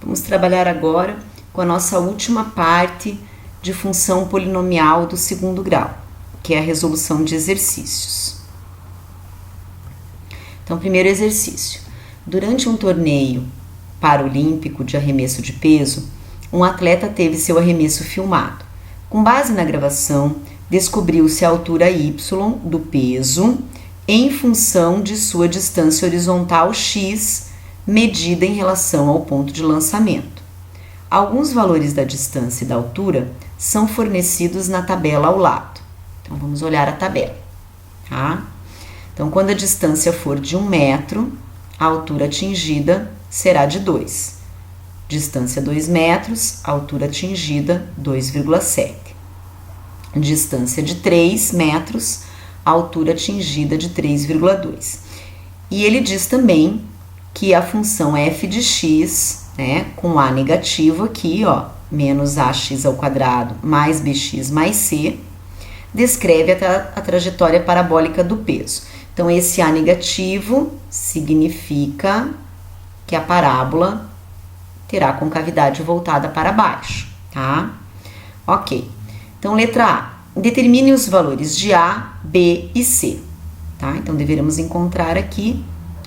Vamos trabalhar agora com a nossa última parte de função polinomial do segundo grau, que é a resolução de exercícios. Então, primeiro exercício. Durante um torneio paralímpico de arremesso de peso, um atleta teve seu arremesso filmado. Com base na gravação, descobriu-se a altura y do peso em função de sua distância horizontal x medida em relação ao ponto de lançamento. Alguns valores da distância e da altura são fornecidos na tabela ao lado. Então, vamos olhar a tabela, tá? Então, quando a distância for de 1 metro, a altura atingida será de 2. Distância 2 metros, altura atingida 2,7. Distância de 3 metros, altura atingida de 3,2. E ele diz também que a função f de x, né, com a negativo aqui, ó, menos ax ao quadrado mais bx mais c, descreve a trajetória parabólica do peso. Então, esse a negativo significa que a parábola terá a concavidade voltada para baixo, tá? Ok. Então, letra A. Determine os valores de A, B e C, tá? Então, deveremos encontrar aqui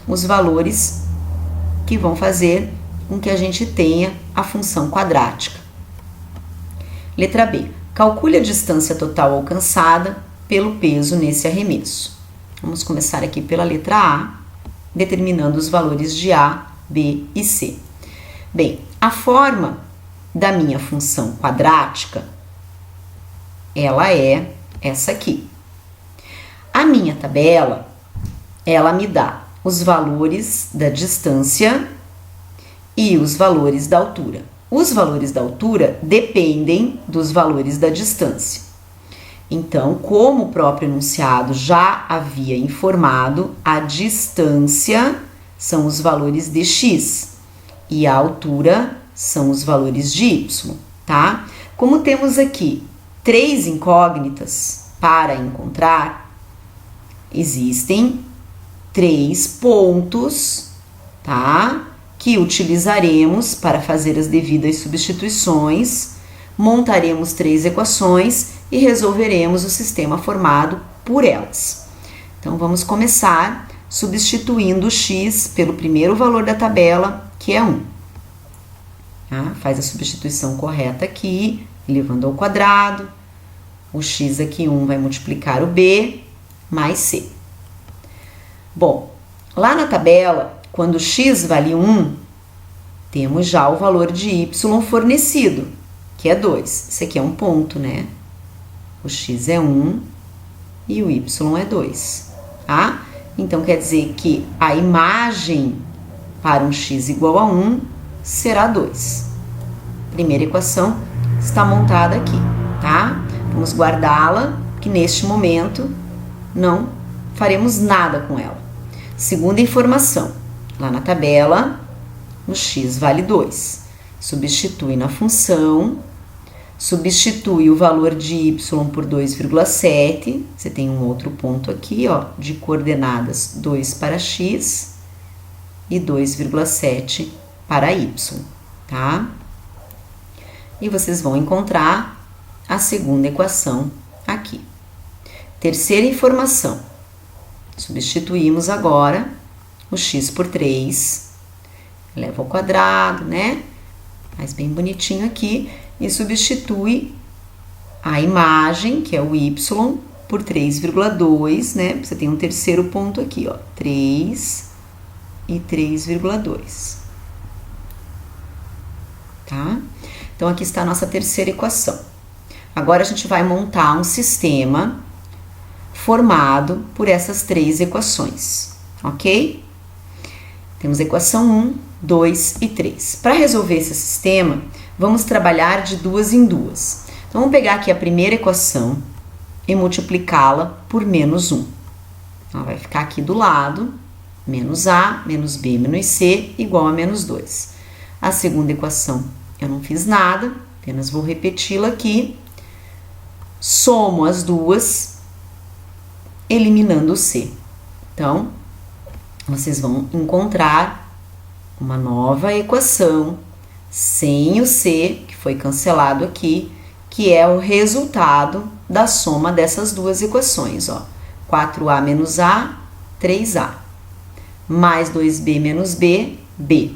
os valores que vão fazer com que a gente tenha a função quadrática. Letra B. Calcule a distância total alcançada pelo peso nesse arremesso. Vamos começar aqui pela letra A, determinando os valores de A, B e C. Bem, a forma da minha função quadrática, ela é essa aqui. A minha tabela, ela me dá os valores da distância e os valores da altura. Os valores da altura dependem dos valores da distância. Então, como o próprio enunciado já havia informado, a distância são os valores de x e a altura são os valores de y, tá? Como temos aqui 3 incógnitas para encontrar, existem 3 pontos, tá? Que utilizaremos para fazer as devidas substituições, montaremos 3 equações e resolveremos o sistema formado por elas. Então, vamos começar substituindo o x pelo primeiro valor da tabela, que é 1. Tá? Faz a substituição correta aqui, elevando ao quadrado. O x aqui, 1, vai multiplicar o b mais c. Bom, lá na tabela, quando x vale 1, temos já o valor de y fornecido, que é 2. Esse aqui é um ponto, né? O x é 1 e o y é 2, tá? Então, quer dizer que a imagem para um x igual a 1 será 2. Primeira equação está montada aqui, tá? Vamos guardá-la, que neste momento não faremos nada com ela. Segunda informação, lá na tabela, o x vale 2. Substitui na função, substitui o valor de y por 2,7. Você tem um outro ponto aqui, ó, de coordenadas 2 para x e 2,7 para y, tá? E vocês vão encontrar a segunda equação aqui. Terceira informação. Substituímos agora o x por 3, eleva ao quadrado, né? Faz bem bonitinho aqui e substitui a imagem, que é o y, por 3,2, né? Você tem um terceiro ponto aqui, ó, 3 e 3,2. Tá? Então, aqui está a nossa terceira equação. Agora, a gente vai montar um sistema formado por essas 3 equações, ok? Temos a equação 1, 2 e 3. Para resolver esse sistema, vamos trabalhar de 2 em 2. Então, vamos pegar aqui a primeira equação e multiplicá-la por menos 1. Ela vai ficar aqui do lado, menos a, menos b, menos c, igual a menos 2. A segunda equação, eu não fiz nada, apenas vou repeti-la aqui. Somo as duas, eliminando o c. Então, vocês vão encontrar uma nova equação sem o c, que foi cancelado aqui, que é o resultado da soma dessas duas equações, ó. 4a menos a, 3a. Mais 2b menos b, b.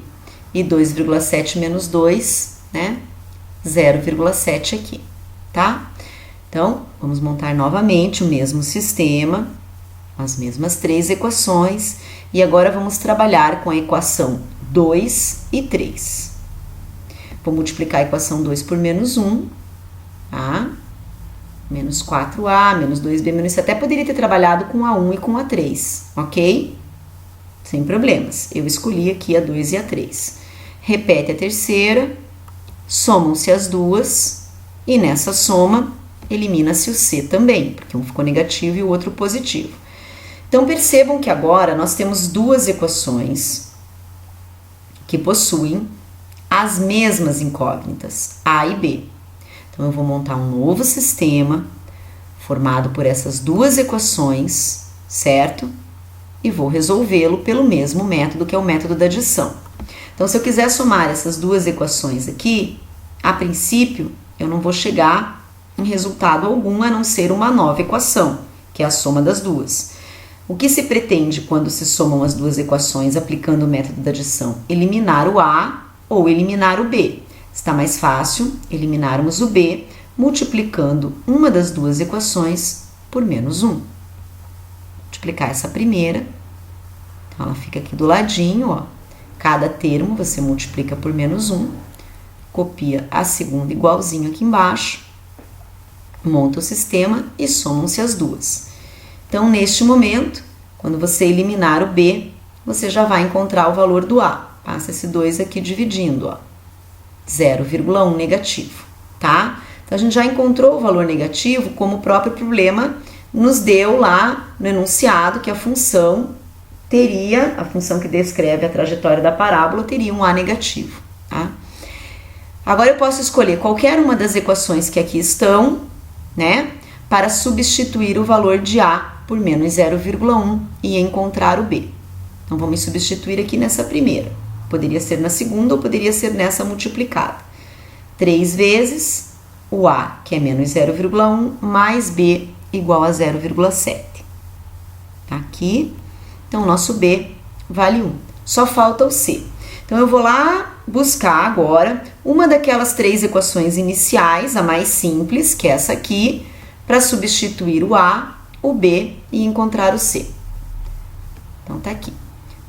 E 2,7 menos 2, né? 0,7 aqui, tá? Então, vamos montar novamente o mesmo sistema, as mesmas três equações, e agora vamos trabalhar com a equação 2 e 3. Vou multiplicar a equação 2 por menos 1, tá? Menos 4a, menos 2b, menos c. Até poderia ter trabalhado com a1 e com a 3, ok? Sem problemas. Eu escolhi aqui a 2 e a 3. Repete a terceira, somam-se as duas, e nessa soma, elimina-se o c também, porque um ficou negativo e o outro positivo. Então, percebam que agora nós temos duas equações que possuem as mesmas incógnitas, a e b. Então, eu vou montar um novo sistema formado por essas duas equações, certo? E vou resolvê-lo pelo mesmo método, que é o método da adição. Então, se eu quiser somar essas duas equações aqui, a princípio, eu não vou chegar em resultado algum, a não ser uma nova equação, que é a soma das duas. O que se pretende quando se somam as duas equações aplicando o método da adição? Eliminar o a ou eliminar o b. Está mais fácil eliminarmos o b multiplicando uma das duas equações por menos 1. Multiplicar essa primeira, então ela fica aqui do ladinho, ó. Cada termo você multiplica por menos 1, copia a segunda igualzinho aqui embaixo, monta o sistema e somam-se as duas. Então, neste momento, quando você eliminar o b, você já vai encontrar o valor do a. Passa esse 2 aqui dividindo, ó. 0,1 negativo, tá? Então, a gente já encontrou o valor negativo, como o próprio problema nos deu lá no enunciado que a função que descreve a trajetória da parábola, teria um a negativo, tá? Agora, eu posso escolher qualquer uma das equações que aqui estão, né? Para substituir o valor de a por menos 0,1 e encontrar o b. Então, vamos substituir aqui nessa primeira. Poderia ser na segunda ou poderia ser nessa multiplicada. 3 vezes o a, que é menos 0,1, mais b, igual a 0,7. Tá aqui. Então, o nosso b vale 1. Só falta o c. Então, eu vou lá buscar agora uma daquelas três equações iniciais, a mais simples, que é essa aqui, para substituir o a, o b e encontrar o c. Então, tá aqui.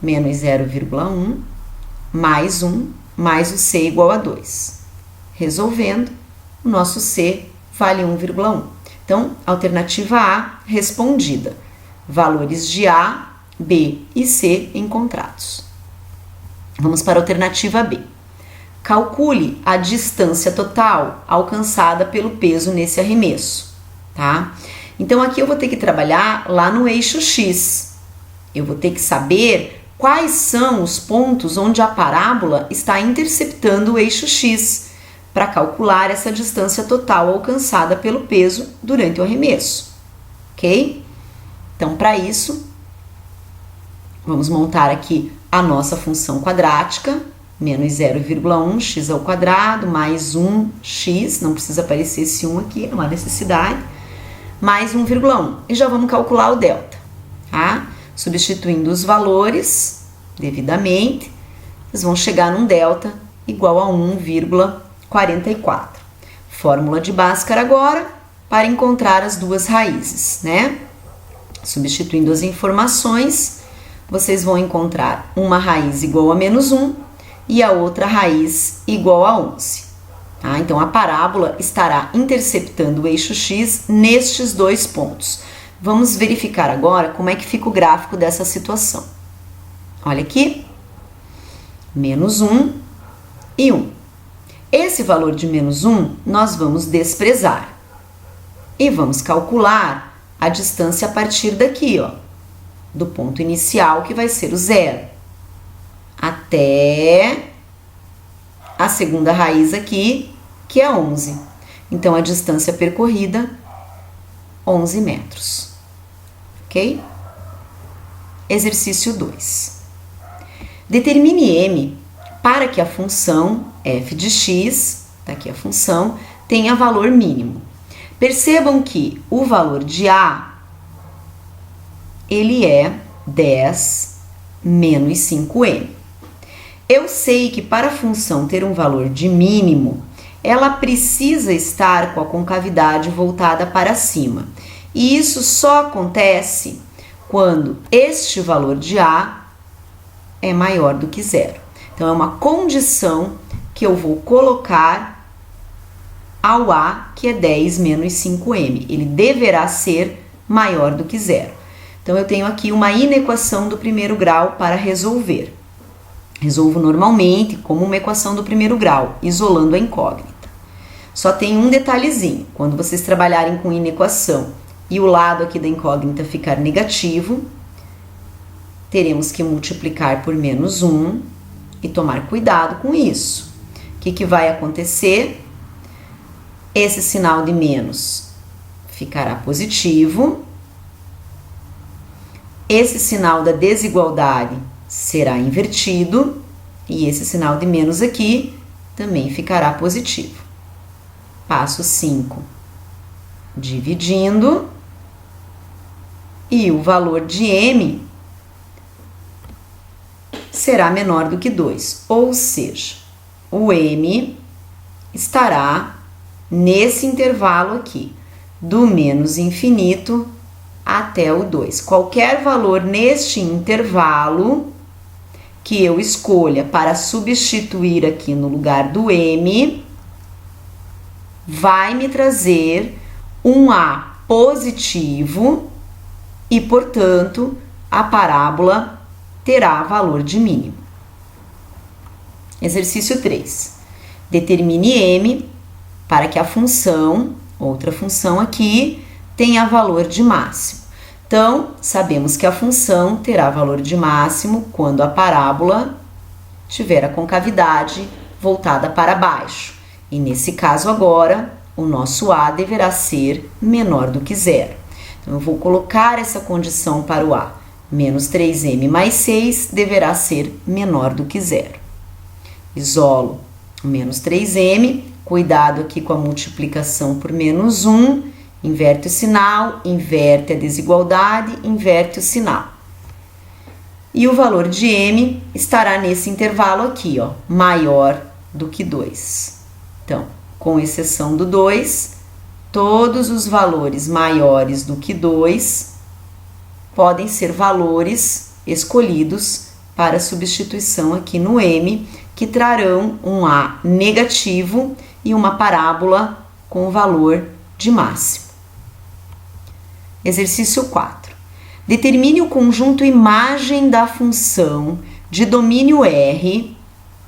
Menos 0,1 mais 1 mais o c igual a 2. Resolvendo, o nosso c vale 1,1. Então, alternativa A respondida. Valores de A, B e C encontrados. Vamos para a alternativa B. Calcule a distância total alcançada pelo peso nesse arremesso, tá? Então, aqui eu vou ter que trabalhar lá no eixo X. Eu vou ter que saber quais são os pontos onde a parábola está interceptando o eixo X para calcular essa distância total alcançada pelo peso durante o arremesso, ok? Então, para isso, vamos montar aqui a nossa função quadrática, menos 0,1 x ao quadrado, mais 1x, não precisa aparecer esse 1 aqui, não há necessidade, mais 1,1. E já vamos calcular o delta, tá? Substituindo os valores devidamente, vocês vão chegar num delta igual a 1,44. Fórmula de Bhaskara agora para encontrar as duas raízes, né? Substituindo as informações, vocês vão encontrar uma raiz igual a menos 1 e a outra raiz igual a 11. Tá? Então, a parábola estará interceptando o eixo X nestes dois pontos. Vamos verificar agora como é que fica o gráfico dessa situação. Olha aqui, menos 1 e 1. Esse valor de menos 1 nós vamos desprezar e vamos calcular a distância a partir daqui, ó, do ponto inicial, que vai ser o 0, até a segunda raiz aqui, que é 11. Então, a distância percorrida, 11 metros. Ok? Exercício 2. Determine M para que a função f de x, tá aqui a função, tenha valor mínimo. Percebam que o valor de a, ele é 10 menos 5m. Eu sei que para a função ter um valor de mínimo, ela precisa estar com a concavidade voltada para cima. E isso só acontece quando este valor de a é maior do que zero. Então, é uma condição que eu vou colocar ao a, que é 10 menos 5m. Ele deverá ser maior do que zero. Então, eu tenho aqui uma inequação do primeiro grau para resolver. Resolvo normalmente como uma equação do primeiro grau, isolando a incógnita. Só tem um detalhezinho. Quando vocês trabalharem com inequação e o lado aqui da incógnita ficar negativo, teremos que multiplicar por menos 1 e tomar cuidado com isso. O que vai acontecer? Esse sinal de menos ficará positivo. Esse sinal da desigualdade será invertido e esse sinal de menos aqui também ficará positivo. Passo 5, dividindo, e o valor de m será menor do que 2, ou seja, o m estará nesse intervalo aqui, do menos infinito até o 2. Qualquer valor neste intervalo que eu escolha para substituir aqui no lugar do m, vai me trazer um a positivo e, portanto, a parábola terá valor de mínimo. Exercício 3. Determine m para que a função, outra função aqui, tenha valor de máximo. Então, sabemos que a função terá valor de máximo quando a parábola tiver a concavidade voltada para baixo. E nesse caso agora, o nosso a deverá ser menor do que zero. Então, eu vou colocar essa condição para o a. Menos 3m mais 6 deverá ser menor do que zero. Isolo o menos 3m, cuidado aqui com a multiplicação por menos 1, inverte o sinal, inverte a desigualdade, inverte o sinal. E o valor de m estará nesse intervalo aqui, ó, maior do que 2. Então, com exceção do 2, todos os valores maiores do que 2 podem ser valores escolhidos para substituição aqui no m, que trarão um a negativo e uma parábola com valor de máximo. Exercício 4. Determine o conjunto imagem da função de domínio R.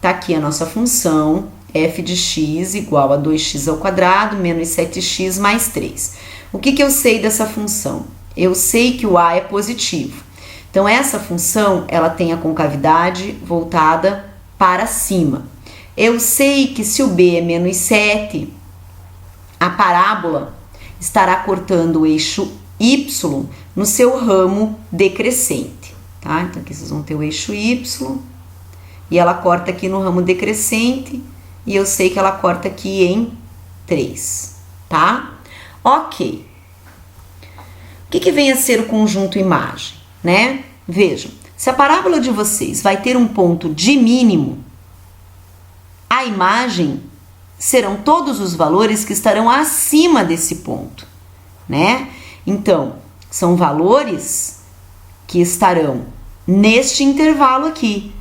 Tá aqui a nossa função, f de x igual a 2x ao quadrado menos 7x mais 3. O que eu sei dessa função? Eu sei que o a é positivo. Então, essa função, ela tem a concavidade voltada para cima. Eu sei que se o b é menos 7, a parábola estará cortando o eixo y no seu ramo decrescente, tá? Então, aqui vocês vão ter o eixo y e ela corta aqui no ramo decrescente. E eu sei que ela corta aqui em 3, tá? Ok. O que vem a ser o conjunto imagem, né? Vejam, se a parábola de vocês vai ter um ponto de mínimo, a imagem serão todos os valores que estarão acima desse ponto, né? Então, são valores que estarão neste intervalo aqui.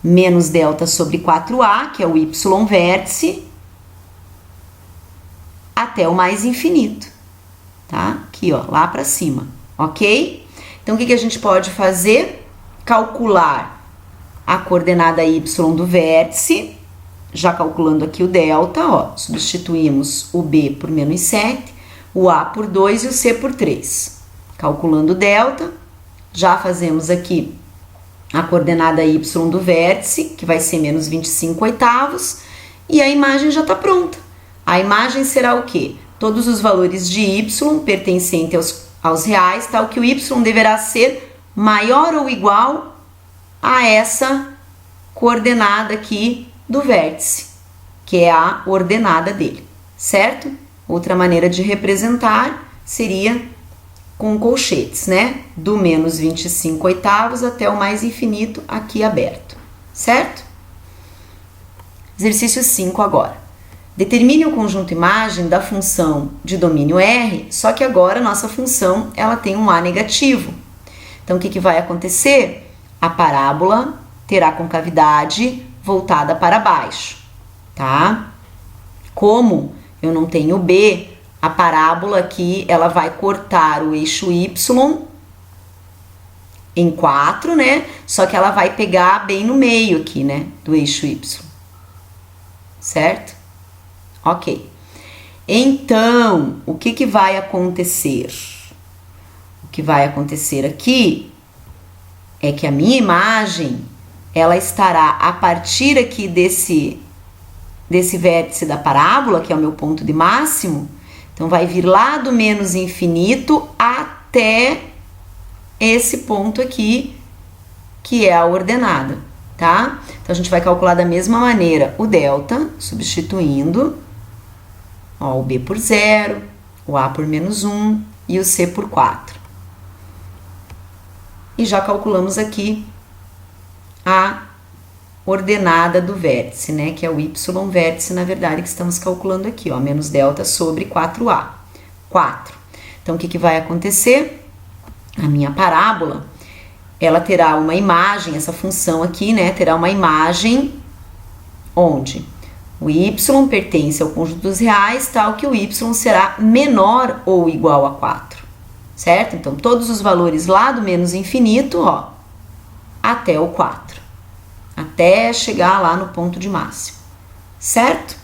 Menos delta sobre 4a, que é o y vértice, até o mais infinito, tá? Aqui, ó, lá para cima, ok? Então, o que a gente pode fazer? Calcular a coordenada y do vértice, já calculando aqui o delta, ó, substituímos o b por menos 7, o a por 2 e o c por 3. Calculando o delta, já fazemos aqui a coordenada y do vértice, que vai ser menos 25 oitavos, e a imagem já está pronta. A imagem será o quê? Todos os valores de y pertencentes aos reais, tal que o y deverá ser maior ou igual a essa coordenada aqui do vértice. que é a ordenada dele, certo? Outra maneira de representar seria com colchetes, né? Do menos 25 oitavos até o mais infinito aqui aberto, certo? Exercício 5 agora. Determine o conjunto imagem da função de domínio R, só que agora a nossa função ela tem um A negativo. Então, o que vai acontecer? A parábola terá concavidade voltada para baixo, tá? Como eu não tenho B, a parábola aqui ela vai cortar o eixo Y em 4, né? Só que ela vai pegar bem no meio aqui, né? Do eixo Y, certo? Ok. Então, o que vai acontecer? O que vai acontecer aqui é que a minha imagem, ela estará a partir aqui desse vértice da parábola, que é o meu ponto de máximo. Então, vai vir lá do menos infinito até esse ponto aqui, que é a ordenada, tá? Então, a gente vai calcular da mesma maneira o delta, substituindo, ó, o B por 0, o A por menos 1 e o C por 4. E já calculamos aqui a ordenada do vértice, né? Que é o Y vértice, na verdade, que estamos calculando aqui, ó, menos delta sobre 4A. 4. Então, o que vai acontecer? A minha parábola, ela terá uma imagem, essa função aqui, né? Terá uma imagem onde o Y pertence ao conjunto dos reais, tal que o Y será menor ou igual a 4, certo? Então, todos os valores lá do menos infinito, ó, até o 4, até chegar lá no ponto de máximo, certo?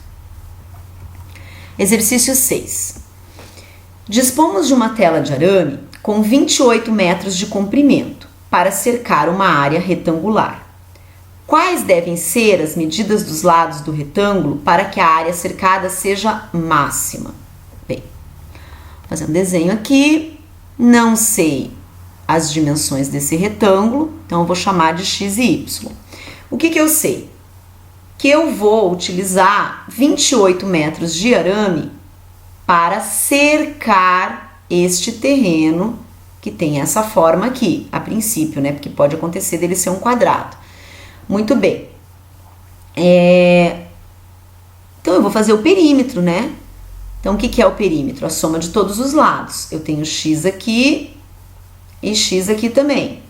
Exercício 6. Dispomos de uma tela de arame com 28 metros de comprimento para cercar uma área retangular. Quais devem ser as medidas dos lados do retângulo para que a área cercada seja máxima? Bem, vou fazer um desenho aqui, não sei as dimensões desse retângulo, então eu vou chamar de x e y. O que eu sei? Que eu vou utilizar 28 metros de arame para cercar este terreno que tem essa forma aqui, a princípio, né? Porque pode acontecer dele ser um quadrado. Muito bem. Então, eu vou fazer o perímetro, né? Então, o que é o perímetro? A soma de todos os lados. Eu tenho x aqui e x aqui também.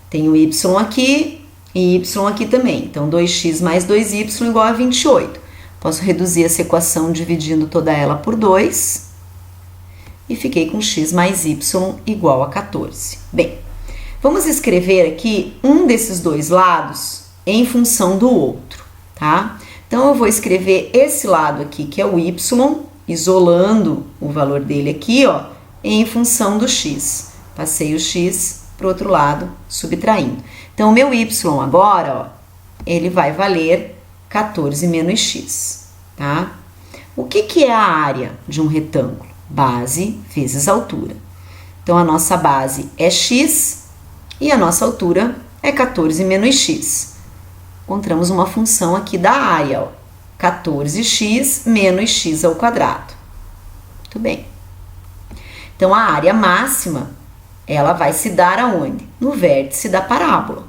Tenho y aqui e y aqui também. Então, 2x mais 2y igual a 28. Posso reduzir essa equação dividindo toda ela por 2. E fiquei com x mais y igual a 14. Bem, vamos escrever aqui um desses dois lados em função do outro, tá? Então, eu vou escrever esse lado aqui, que é o y, isolando o valor dele aqui, ó, em função do x. Passei o x para o outro lado, subtraindo. Então, o meu y agora, ó, ele vai valer 14 menos x, tá? O que é a área de um retângulo? Base vezes altura. Então, a nossa base é x e a nossa altura é 14 menos x. Encontramos uma função aqui da área, ó, 14x menos x ao quadrado. Muito bem. Então, a área máxima, ela vai se dar aonde? No vértice da parábola.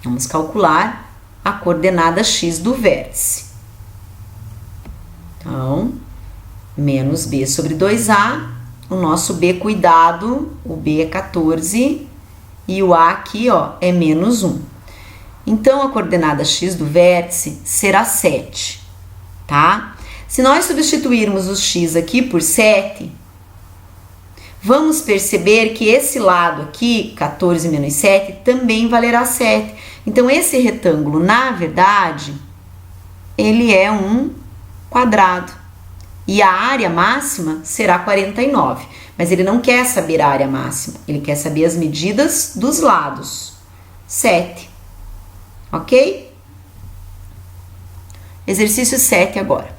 Vamos calcular a coordenada x do vértice. Então, menos b sobre 2a, o nosso b, cuidado, o b é 14 e o a aqui, ó, é menos 1. Então, a coordenada x do vértice será 7, tá? Se nós substituirmos o x aqui por 7, vamos perceber que esse lado aqui, 14 menos 7, também valerá 7. Então, esse retângulo, na verdade, ele é um quadrado. E a área máxima será 49. Mas ele não quer saber a área máxima, ele quer saber as medidas dos lados. 7. Ok? Exercício 7 agora.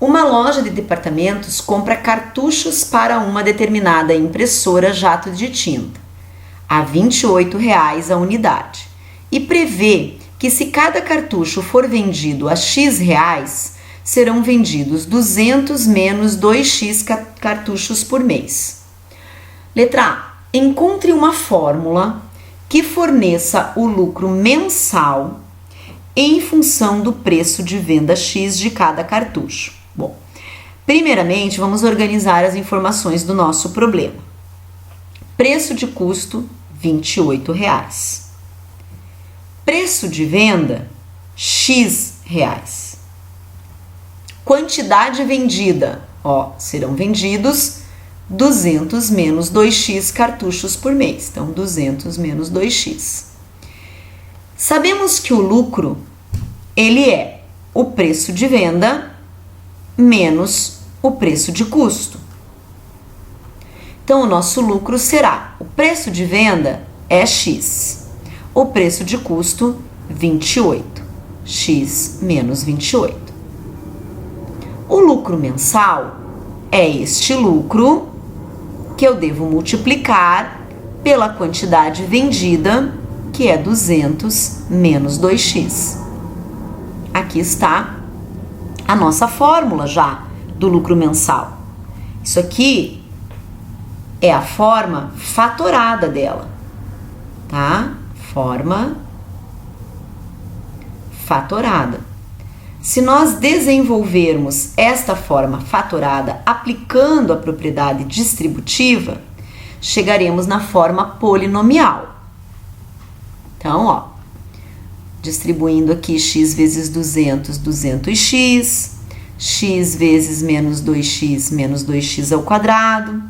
Uma loja de departamentos compra cartuchos para uma determinada impressora jato de tinta a R$ 28 a unidade e prevê que se cada cartucho for vendido a X reais, serão vendidos 200 menos 2x cartuchos por mês. Letra A. Encontre uma fórmula que forneça o lucro mensal em função do preço de venda X de cada cartucho. Bom, primeiramente vamos organizar as informações do nosso problema. Preço de custo, R$ 28,00. Preço de venda, X reais. Quantidade vendida, serão vendidos 200 menos 2x cartuchos por mês. Então, 200 menos 2x. Sabemos que o lucro, ele é o preço de venda menos o preço de custo. Então, o nosso lucro será, o preço de venda é X, o preço de custo, 28, X menos 28. O lucro mensal é este lucro que eu devo multiplicar pela quantidade vendida, que é 200 menos 2x. Aqui está a nossa fórmula já do lucro mensal. Isso aqui é a forma fatorada dela, tá? Forma fatorada. Se nós desenvolvermos esta forma fatorada aplicando a propriedade distributiva, chegaremos na forma polinomial. Então, distribuindo aqui x vezes 200, 200x, x vezes menos 2x ao quadrado,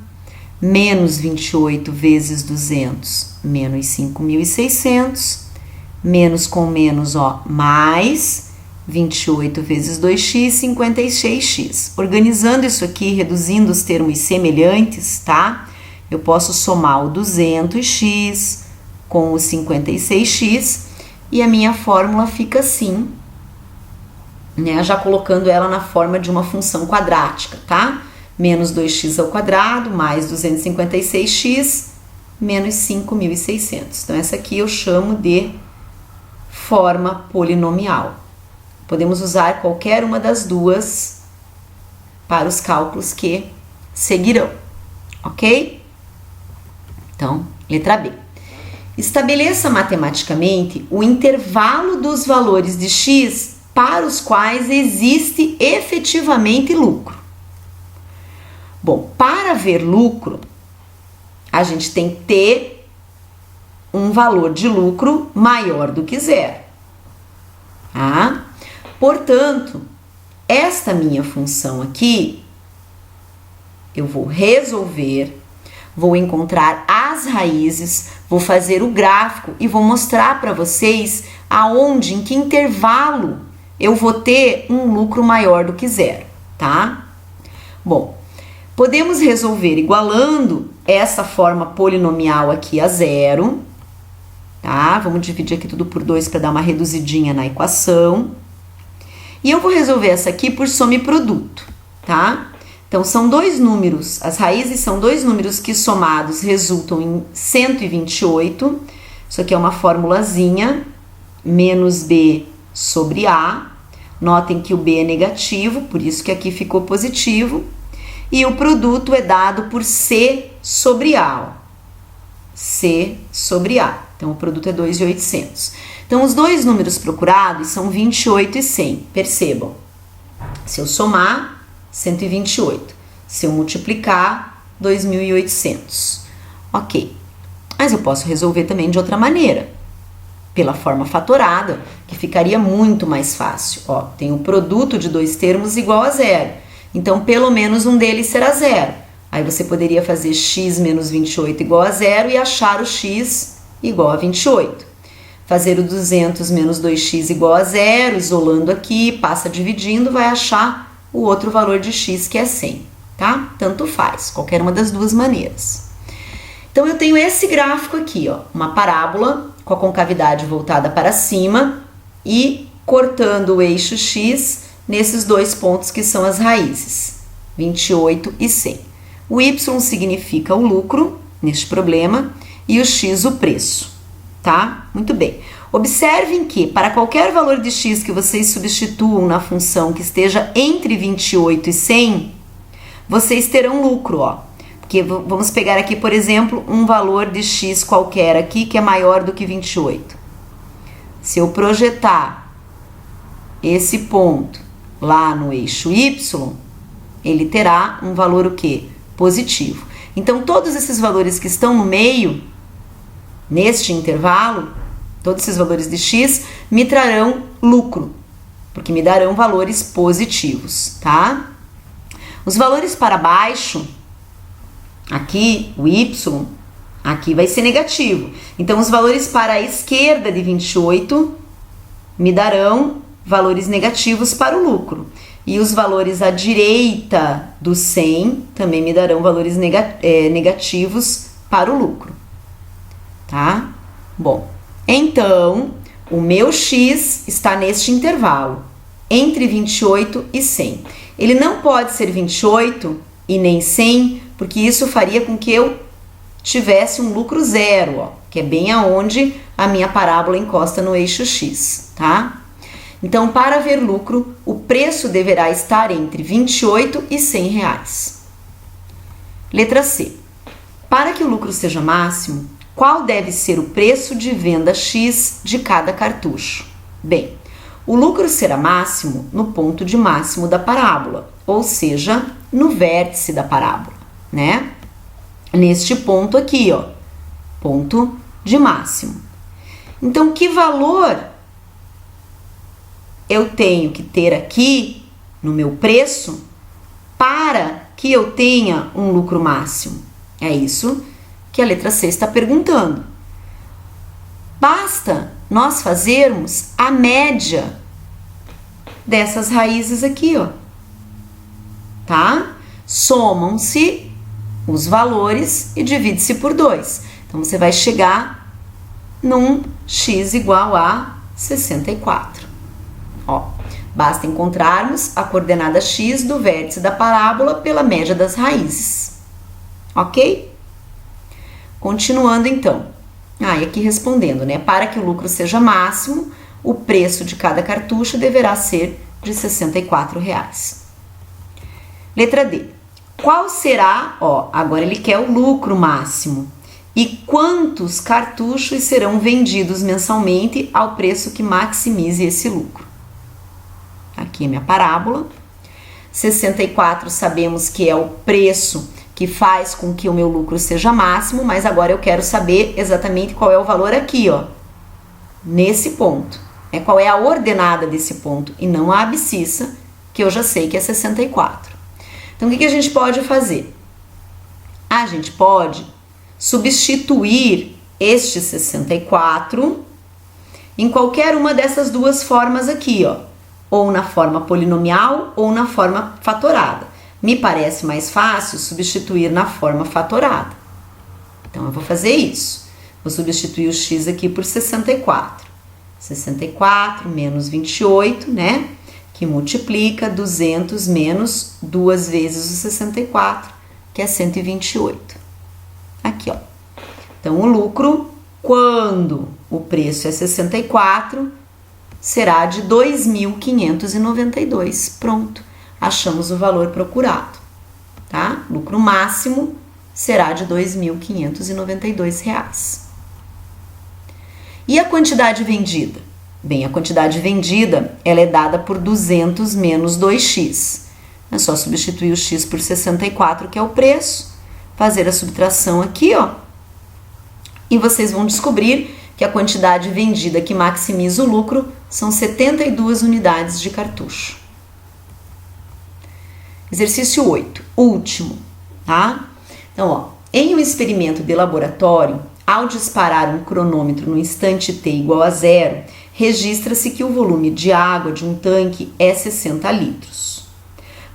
menos 28 vezes 200, menos 5.600, menos com menos, mais 28 vezes 2x, 56x. Organizando isso aqui, reduzindo os termos semelhantes, tá? Eu posso somar o 200x com o 56x e a minha fórmula fica assim, né? Já colocando ela na forma de uma função quadrática, tá? Menos 2x ao quadrado mais 256x menos 5.600. Então, essa aqui eu chamo de forma polinomial. Podemos usar qualquer uma das duas para os cálculos que seguirão, ok? Então, letra B. Estabeleça matematicamente o intervalo dos valores de x para os quais existe efetivamente lucro. Bom, para ver lucro, a gente tem que ter um valor de lucro maior do que zero, tá? Portanto, esta minha função aqui, eu vou resolver, vou encontrar as raízes, vou fazer o gráfico e vou mostrar para vocês aonde, em que intervalo eu vou ter um lucro maior do que zero, tá? Bom, podemos resolver igualando essa forma polinomial aqui a zero, tá? Vamos dividir aqui tudo por 2 para dar uma reduzidinha na equação. E eu vou resolver essa aqui por soma e produto, tá? Então, são dois números, as raízes são dois números que somados resultam em 128. Isso aqui é uma formulazinha, menos b sobre a. Notem que o b é negativo, por isso que aqui ficou positivo. E o produto é dado por c sobre a, c sobre a. Então, o produto é 2.800. Então, os dois números procurados são 28 e 100. Percebam. Se eu somar, 128. Se eu multiplicar, 2.800. Ok. Mas eu posso resolver também de outra maneira. Pela forma fatorada, que ficaria muito mais fácil. Tem o produto de dois termos igual a zero. Então, pelo menos um deles será zero. Aí você poderia fazer x menos 28 igual a zero e achar o x igual a 28. Fazer o 200 menos 2x igual a zero, isolando aqui, passa dividindo, vai achar o outro valor de x, que é 100, tá? Tanto faz, qualquer uma das duas maneiras. Então, eu tenho esse gráfico aqui, uma parábola com a concavidade voltada para cima e cortando o eixo x nesses dois pontos que são as raízes, 28 e 100. O y significa o lucro neste problema e o x o preço, tá? Muito bem. Observem que, para qualquer valor de x que vocês substituam na função que esteja entre 28 e 100, vocês terão lucro, ó. Porque vamos pegar aqui, por exemplo, um valor de x qualquer aqui que é maior do que 28. Se eu projetar esse ponto lá no eixo y, ele terá um valor o quê? Positivo. Então, todos esses valores que estão no meio, neste intervalo, todos esses valores de x, me trarão lucro, porque me darão valores positivos, tá? Os valores para baixo, aqui, o y, aqui vai ser negativo. Então, os valores para a esquerda de 28 me darão valores negativos para o lucro. E os valores à direita do 100 também me darão valores negativos para o lucro, tá? Bom, então, o meu x está neste intervalo, entre 28 e 100. Ele não pode ser 28 e nem 100, porque isso faria com que eu tivesse um lucro zero, ó, que é bem aonde a minha parábola encosta no eixo x, tá? Então, para ver lucro, o preço deverá estar entre 28 e 100 reais. Letra C. Para que o lucro seja máximo, qual deve ser o preço de venda X de cada cartucho? Bem, o lucro será máximo no ponto de máximo da parábola, ou seja, no vértice da parábola, né? Neste ponto aqui, ó, ponto de máximo. Então, que valor eu tenho que ter aqui no meu preço para que eu tenha um lucro máximo? É isso que a letra C está perguntando. Basta nós fazermos a média dessas raízes aqui, ó. Tá? Somam-se os valores e divide-se por 2. Então, você vai chegar num x igual a 64. Ó, basta encontrarmos a coordenada x do vértice da parábola pela média das raízes. Ok? Continuando então. E aqui respondendo, né? Para que o lucro seja máximo, o preço de cada cartucho deverá ser de R$ 64. Letra D. Qual será, ó, agora ele quer o lucro máximo. E quantos cartuchos serão vendidos mensalmente ao preço que maximize esse lucro? Aqui é minha parábola. 64 sabemos que é o preço que faz com que o meu lucro seja máximo, mas agora eu quero saber exatamente qual é o valor aqui, ó, nesse ponto. Qual é a ordenada desse ponto e não a abscissa, que eu já sei que é 64. Então, o que a gente pode fazer? A gente pode substituir este 64 em qualquer uma dessas duas formas aqui, ó. Ou na forma polinomial ou na forma fatorada. Me parece mais fácil substituir na forma fatorada. Então, eu vou fazer isso. Vou substituir o x aqui por 64. 64 menos 28, né? Que multiplica 200 menos 2 vezes o 64, que é 128. Aqui, ó. Então, o lucro, quando o preço é 64, será de 2.592. Pronto, achamos o valor procurado, tá? Lucro máximo será de R$ 2.592. E a quantidade vendida? Bem, a quantidade vendida, ela é dada por 200 menos 2x. É só substituir o x por 64, que é o preço, fazer a subtração aqui, ó, e vocês vão descobrir que a quantidade vendida que maximiza o lucro são 72 unidades de cartucho. Exercício 8, último, tá? Então, ó, em um experimento de laboratório, ao disparar um cronômetro no instante t igual a 0, registra-se que o volume de água de um tanque é 60 litros.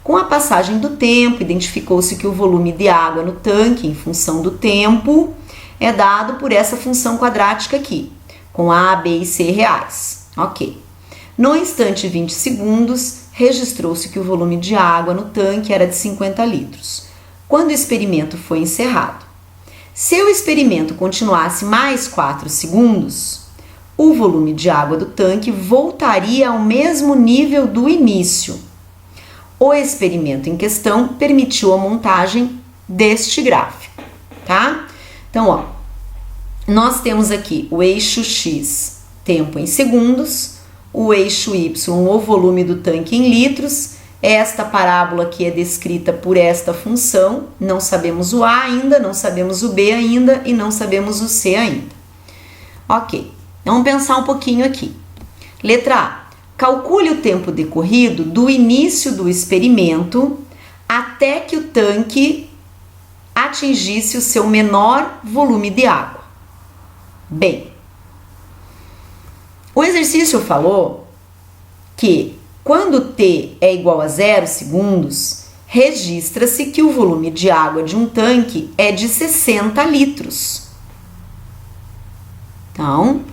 Com a passagem do tempo, identificou-se que o volume de água no tanque, em função do tempo, é dado por essa função quadrática aqui, com A, B e C reais. Ok. No instante 20 segundos, registrou-se que o volume de água no tanque era de 50 litros, quando o experimento foi encerrado. Se o experimento continuasse mais 4 segundos, o volume de água do tanque voltaria ao mesmo nível do início. O experimento em questão permitiu a montagem deste gráfico, tá? Então, ó, nós temos aqui o eixo X, tempo em segundos, o eixo Y, o volume do tanque em litros. Esta parábola aqui é descrita por esta função, não sabemos o A ainda, não sabemos o B ainda e não sabemos o C ainda. Ok, vamos pensar um pouquinho aqui. Letra A. Calcule o tempo decorrido do início do experimento até que o tanque atingisse o seu menor volume de água. Bem, o exercício falou que quando t é igual a 0 segundos, registra-se que o volume de água de um tanque é de 60 litros. Então,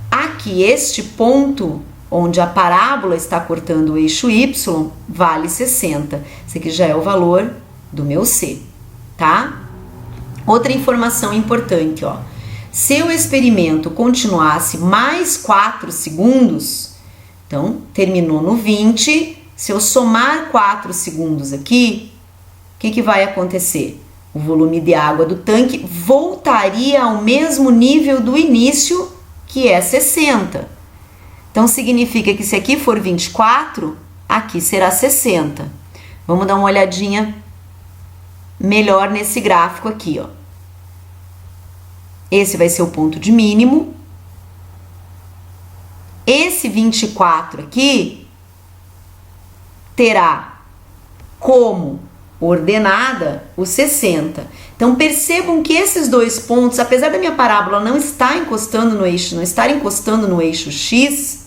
aqui este ponto onde a parábola está cortando o eixo Y vale 60. Esse aqui já é o valor do meu C, tá? Outra informação importante, ó. Se o experimento continuasse mais 4 segundos, então terminou no 20, se eu somar 4 segundos aqui, o que vai acontecer? O volume de água do tanque voltaria ao mesmo nível do início, que é 60. Então significa que se aqui for 24, aqui será 60. Vamos dar uma olhadinha melhor nesse gráfico aqui, ó. Esse vai ser o ponto de mínimo. Esse 24 aqui terá como ordenada o 60. Então percebam que esses dois pontos, apesar da minha parábola não estar encostando no eixo, não estar encostando no eixo X,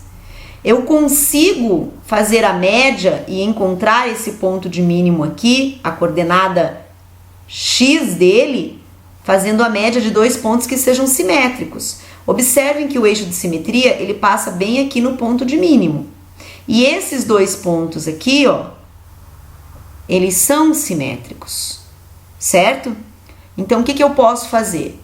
eu consigo fazer a média e encontrar esse ponto de mínimo aqui, a coordenada X dele, fazendo a média de dois pontos que sejam simétricos. Observem que o eixo de simetria, ele passa bem aqui no ponto de mínimo. E esses dois pontos aqui, ó, eles são simétricos, certo? Então, o que eu posso fazer?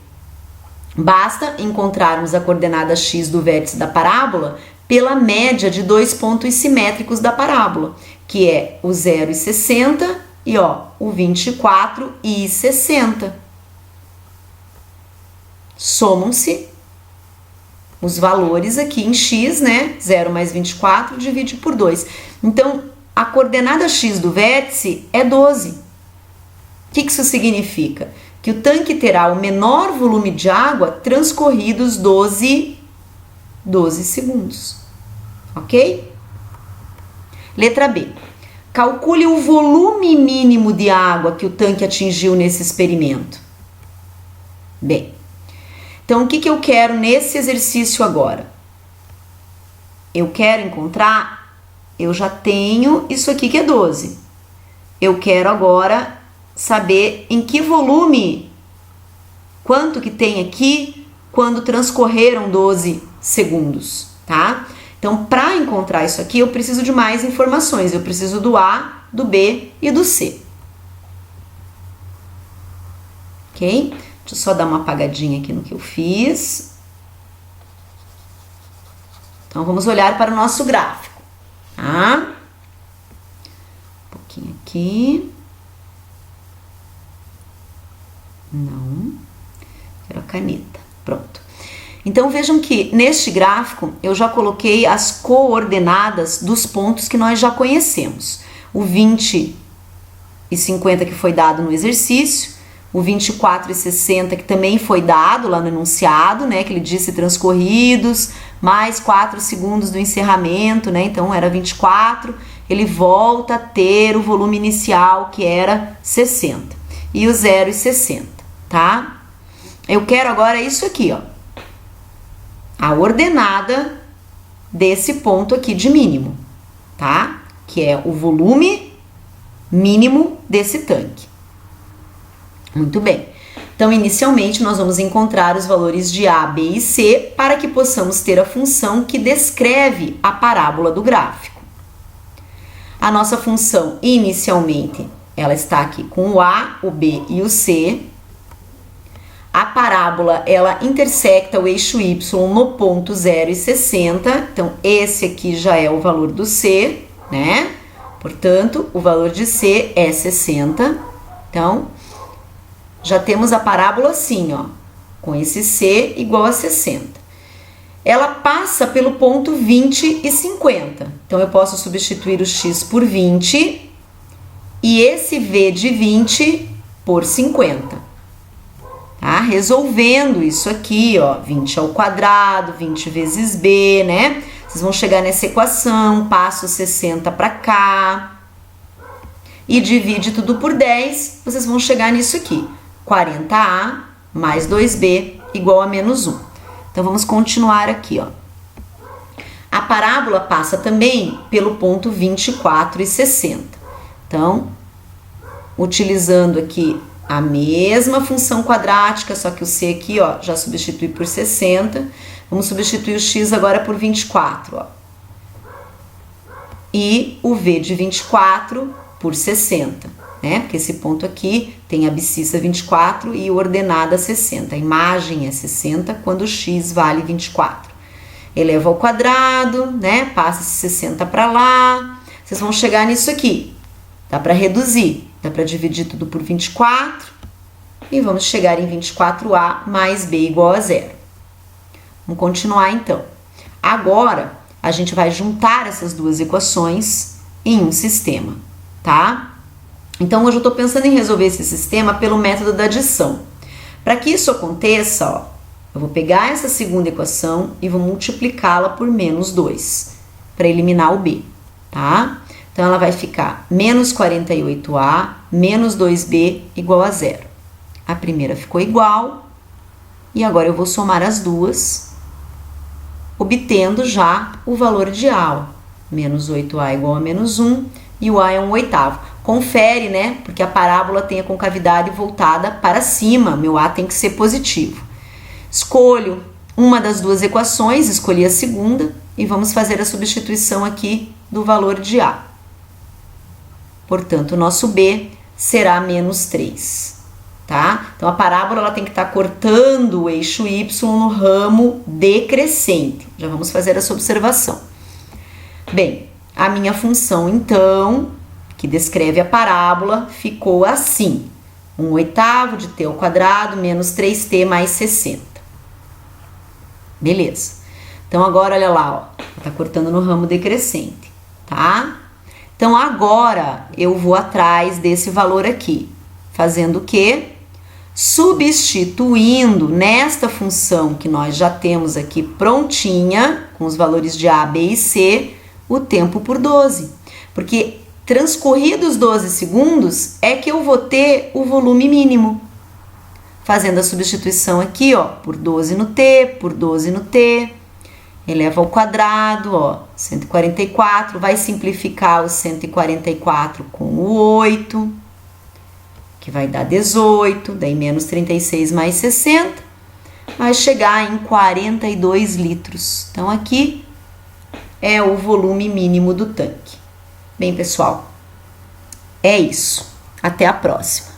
Basta encontrarmos a coordenada X do vértice da parábola pela média de dois pontos simétricos da parábola, que é o 0 e 60 e, ó, o 24 e 60. Somam-se os valores aqui em X, né? 0 mais 24 divide por 2. Então, a coordenada X do vértice é 12. O que isso significa? Que o tanque terá o menor volume de água transcorridos 12 segundos. Ok? Letra B. Calcule o volume mínimo de água que o tanque atingiu nesse experimento. Bem, então, o que eu quero nesse exercício agora? Eu quero encontrar, eu já tenho isso aqui que é 12. Eu quero agora saber em que volume, quanto que tem aqui quando transcorreram 12 segundos, tá? Então, para encontrar isso aqui, eu preciso de mais informações. Eu preciso do A, do B e do C. Ok? Deixa eu só dar uma apagadinha aqui no que eu fiz. Então, vamos olhar para o nosso gráfico, tá? Um pouquinho aqui. Não. Quero a caneta. Pronto. Então, vejam que neste gráfico eu já coloquei as coordenadas dos pontos que nós já conhecemos. O 20 e 50 que foi dado no exercício, o 24 e 60 que também foi dado lá no enunciado, né, que ele disse transcorridos, mais 4 segundos do encerramento, né, então era 24, ele volta a ter o volume inicial que era 60, e o 0 e 60, tá? Eu quero agora isso aqui, ó, a ordenada desse ponto aqui de mínimo, tá? Que é o volume mínimo desse tanque. Muito bem. Então, inicialmente, nós vamos encontrar os valores de A, B e C para que possamos ter a função que descreve a parábola do gráfico. A nossa função, inicialmente, ela está aqui com o A, o B e o C. A parábola, ela intersecta o eixo Y no ponto 0 e 60. Então, esse aqui já é o valor do C, né? Portanto, o valor de C é 60. Então, já temos a parábola assim, ó, com esse C igual a 60. Ela passa pelo ponto 20 e 50. Então, eu posso substituir o x por 20 e esse V de 20 por 50. Tá? Resolvendo isso aqui, ó, 20 ao quadrado, 20 vezes B, né? Vocês vão chegar nessa equação, passa o 60 para cá e divide tudo por 10, vocês vão chegar nisso aqui, 40A mais 2B igual a menos 1. Então, vamos continuar aqui, ó. A parábola passa também pelo ponto 24 e 60. Então, utilizando aqui a mesma função quadrática, só que o C aqui, ó, já substitui por 60. Vamos substituir o x agora por 24, ó. E o V de 24 por 60, né? Porque esse ponto aqui tem a abscissa 24 e o ordenada 60. A imagem é 60 quando o x vale 24. Eleva ao quadrado, né? Passa esse 60 para lá. Vocês vão chegar nisso aqui. Dá para reduzir. Dá para dividir tudo por 24 e vamos chegar em 24A mais B igual a 0. Vamos continuar então. Agora, a gente vai juntar essas duas equações em um sistema, tá? Então, hoje eu estou pensando em resolver esse sistema pelo método da adição. Para que isso aconteça, ó, eu vou pegar essa segunda equação e vou multiplicá-la por menos 2, para eliminar o B, tá? Então, ela vai ficar menos 48A menos 2B igual a 0. A primeira ficou igual. E agora eu vou somar as duas, obtendo já o valor de A. Ó. Menos 8A igual a menos 1 e o A é 1/8. Confere, né? Porque a parábola tem a concavidade voltada para cima. Meu A tem que ser positivo. Escolho uma das duas equações, escolhi a segunda e vamos fazer a substituição aqui do valor de A. Portanto, o nosso B será menos 3, tá? Então, a parábola ela tem que estar cortando o eixo Y no ramo decrescente. Já vamos fazer essa observação. Bem, a minha função, então, que descreve a parábola, ficou assim. 1/8 de t ao quadrado menos 3t mais 60. Beleza. Então, agora, olha lá, ó. Tá cortando no ramo decrescente, tá? Então, agora, eu vou atrás desse valor aqui. Fazendo o quê? Substituindo nesta função que nós já temos aqui prontinha, com os valores de A, B e C, o tempo por 12. Porque transcorridos 12 segundos é que eu vou ter o volume mínimo. Fazendo a substituição aqui, ó, por 12 no T, por 12 no T. Eleva ao quadrado, ó, 144, vai simplificar o 144 com o 8, que vai dar 18, daí menos 36 mais 60, vai chegar em 42 litros. Então, aqui é o volume mínimo do tanque. Bem, pessoal, é isso. Até a próxima.